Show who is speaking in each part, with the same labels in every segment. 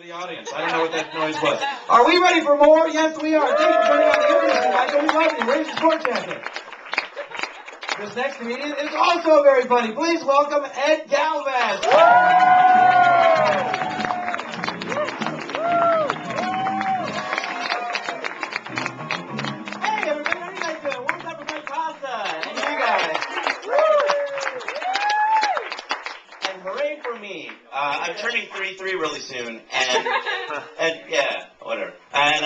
Speaker 1: The audience. I don't know what that noise was. Are we ready for more? Yes, we are. Thank you for joining on the internet tonight. Don't we love you? Where's your sport jacket? This next comedian is also very funny. Please welcome Ed Galvez. Hey, everybody, how are you guys doing? One time for my pasta. And you guys. And hooray for me. I'm turning 33 really soon, and yeah, whatever. And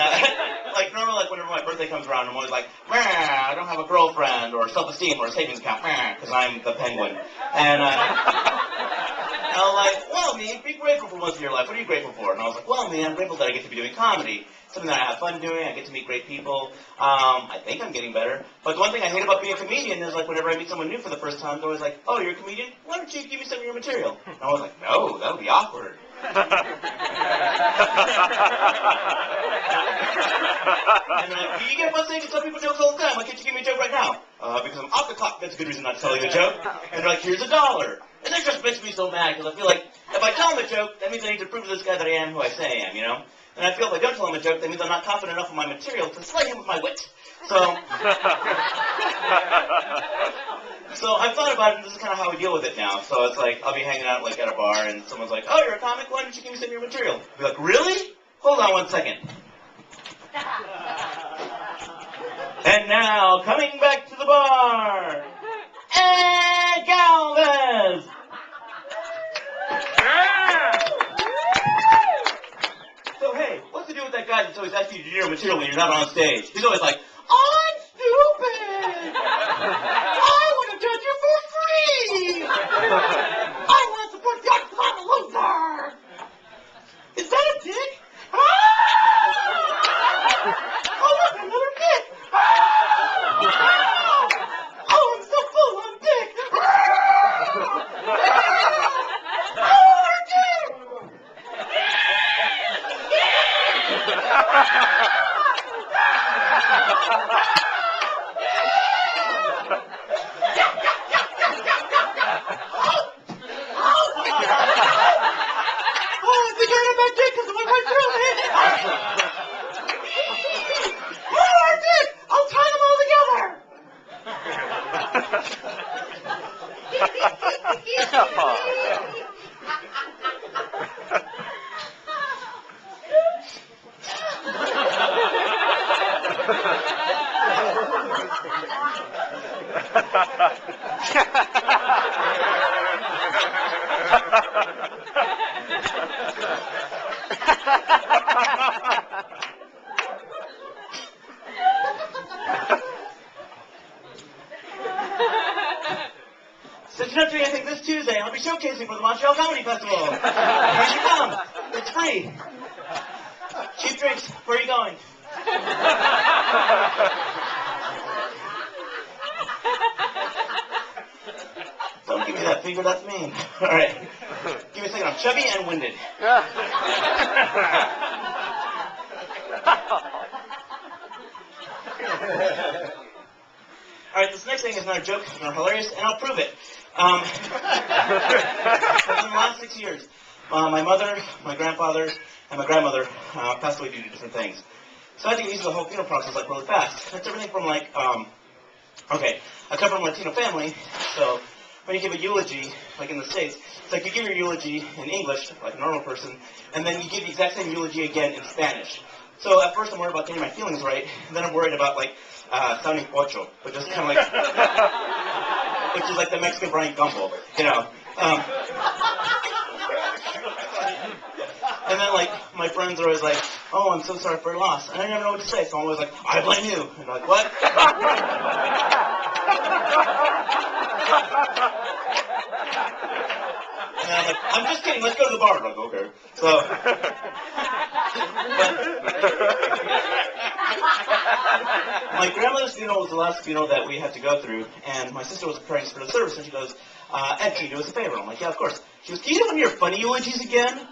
Speaker 1: like normally, like whenever my birthday comes around, I'm always like, meh, I don't have a girlfriend or self-esteem or a savings account, because I'm the penguin. And I'm like, well, me, be grateful for once in your life. What are you grateful for? And I was like, well, me, I'm grateful that I get to be doing comedy. Something that I have fun doing. I get to meet great people. I think I'm getting better. But the one thing I hate about being a comedian is, like, whenever I meet someone new for the first time, they're always like, oh, you're a comedian? Why don't you give me some of your material? And I was like, no, that would be awkward. And you get one thing, and some people jokes all the time. Why can't you give me a joke right now? Because I'm off the clock. That's a good reason not to tell you a joke. And they're like, here's $1. And that just makes me so mad, because I feel like if I tell them a joke, that means I need to prove to this guy that I am who I say I am, you know? And I feel if I don't tell him a joke, that means I'm not confident enough in my material to slay him with my wit. So I thought about it, and this is kind of how we deal with it now. So it's like, I'll be hanging out like at a bar, and someone's like, oh, you're a comic? Why don't you give me some of your material? I'll be like, really? Hold on 1 second. And now, coming back to the bar, Ed Galvez. So hey, what's to do with that guy that's always asking you to do your material when you're not on stage? He's always like, I'm stupid! I want to judge you for free! I want to support the arts, I'm a loser! Is that a dick? Ah! Oh, look, another dick! Ah! Oh, I'm so full on dick! So if you're not doing anything this Tuesday, I'll be showcasing for the Montreal Comedy Festival. You should come. It's free. Cheap drinks. Where are you going? Don't give me that finger, that's mean. All right. Give me a second. I'm chubby and winded. All right, this next thing is not a joke, it's not hilarious, and I'll prove it. In the last 6 years, my mother, my grandfather, and my grandmother passed away due to different things. So I had to get used to the whole funeral process like really fast. It's everything from like, okay, I come from a Latino family, so when you give a eulogy, like in the States, it's like you give your eulogy in English, like a normal person, and then you give the exact same eulogy again in Spanish. So at first I'm worried about getting my feelings right, and then I'm worried about like sounding pocho, which is kind of like, which is like the Mexican Brian Gumbo, you know. And then like my friends are always like, oh, I'm so sorry for your loss, and I never know what to say, so I'm always like, I blame you, and they're like, what? And I'm like, I'm just kidding, let's go to the bar. I'm like, okay. So, my grandmother's funeral was the last funeral that we had to go through, and my sister was preparing for the service, and she goes, Ed, can you do us a favor? I'm like, yeah, of course. She goes, can you do one of your funny eulogies again?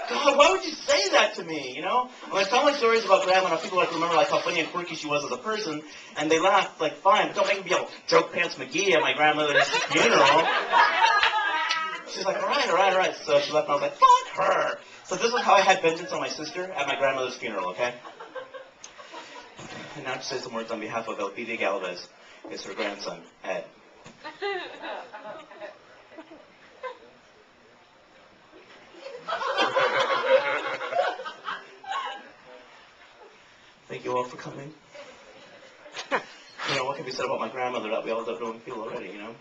Speaker 1: God, why would you say that to me, you know? When I tell my stories about Grandma, people like remember like how funny and quirky she was as a person, and they laugh like, fine, but don't make me yell, Joke Pants McGee at my grandmother's funeral. She's like, all right. So she left, and I was like, fuck her. So this is how I had vengeance on my sister at my grandmother's funeral, okay? And now to say some words on behalf of Elpidia Galvez, is her grandson, Ed. Thank you all for coming. You know, what can be said about my grandmother that we all don't know and feel already, you know?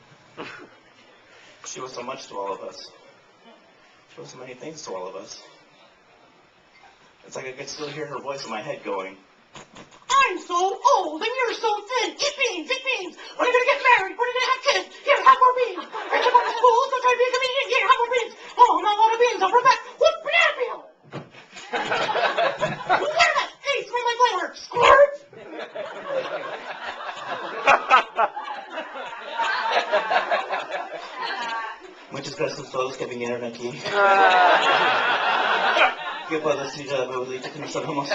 Speaker 1: She was so much to all of us. She was so many things to all of us. It's like I could still hear her voice in my head going, I'm so old and you're so thin. Eat beans. When are you going to get married? When are you going to have kids? Here, have more beans. Are you going to school? So try to be a comedian. Here, have more beans. Oh, not a lot of beans. I'll bring back. What banana peel? What is that? Hey, smell my flavor. Squirt. Muchas gracias a todos que vinieron aquí. ¿Qué puedo decir, abuelita, que no sabemos?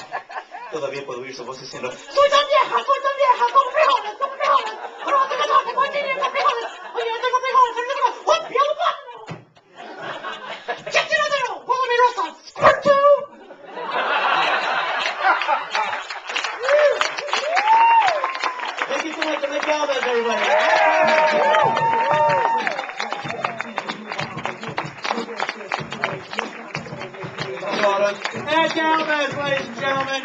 Speaker 1: Todavía puedo oír su voz diciendo, soy tan vieja, con frijoles. Pero no tengo frijoles, con frijoles. Oye, no tengo frijoles. ¡Oh, piano pájaro! ¿Qué quiero de nuevo? ¡Juego de rosas! ¡Squirt two! Thank you so much for the Galvez, everybody. Ed Galvez, ladies and gentlemen.